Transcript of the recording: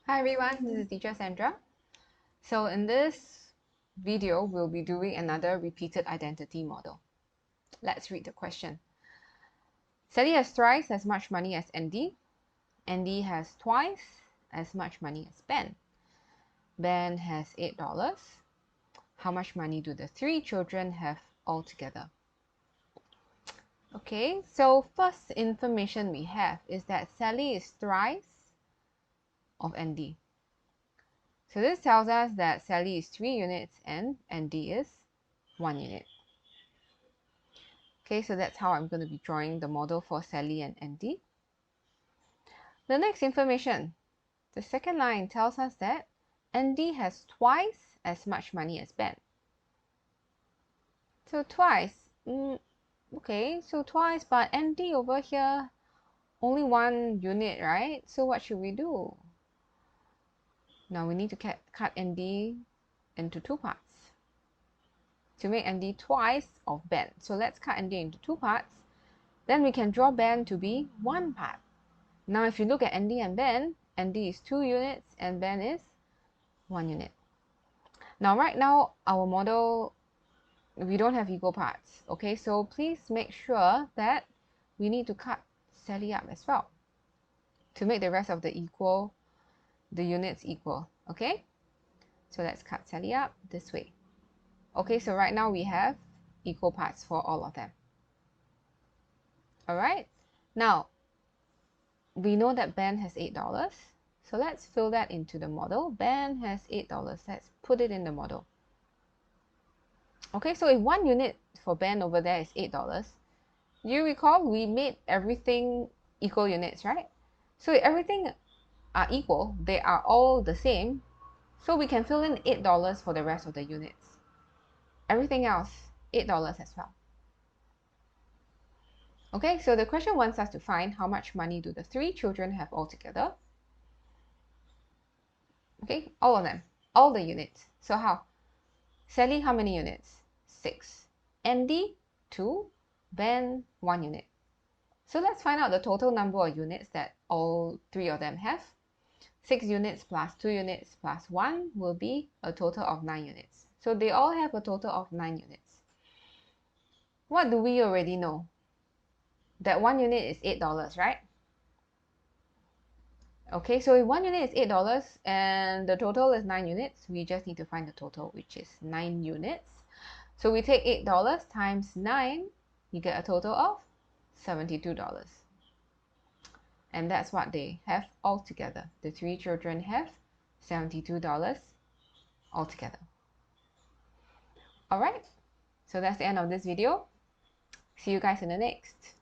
Hi everyone, this is teacher Sandra. So in this video, we'll be doing another repeated identity model. Let's read the question. Sally has thrice as much money as Andy. Andy has twice as much money as Ben. Ben has $8. How much money do the three children have altogether? Okay, so first information we have is that Sally is thrice of Andy. So this tells us that Sally is 3 units and Andy is 1 unit. Okay, so that's how I'm going to be drawing the model for Sally and Andy. The next information, the second line tells us that Andy has twice as much money as Ben. So twice, okay, so twice, but Andy over here, only 1 unit, right? So what should we do? Now we need to cut Andy into 2 parts to make Andy twice of Ben. So let's cut Andy into 2 parts. Then we can draw Ben to be 1 part. Now if you look at Andy and Ben, Andy is 2 units and Ben is 1 unit. Now right now our model, we don't have equal parts. Okay, so please make sure that we need to cut Sally up as well to make the rest of the units equal. Okay, so let's cut Sally up this way. Okay, so right now we have equal parts for all of them. Alright, now we know that Ben has $8. So let's fill that into the model. Ben has $8. Let's put it in the model. Okay, so if 1 unit for Ben over there is $8, you recall we made everything equal units, right? So if everything are equal, they are all the same, so we can fill in $8 for the rest of the units. Everything else, $8 as well. Okay, so the question wants us to find how much money do the 3 children have altogether. Okay, all of them, all the units. So how? Sally, how many units? 6. Andy, 2. Ben, 1 unit. So let's find out the total number of units that all 3 of them have. 6 units plus 2 units plus 1 will be a total of 9 units. So they all have a total of 9 units. What do we already know? That 1 unit is $8, right? Okay, so if 1 unit is $8 and the total is 9 units, we just need to find the total, which is 9 units. So we take $8 times 9, you get a total of $72. And that's what they have altogether. The 3 children have $72 altogether. Alright, so that's the end of this video. See you guys in the next.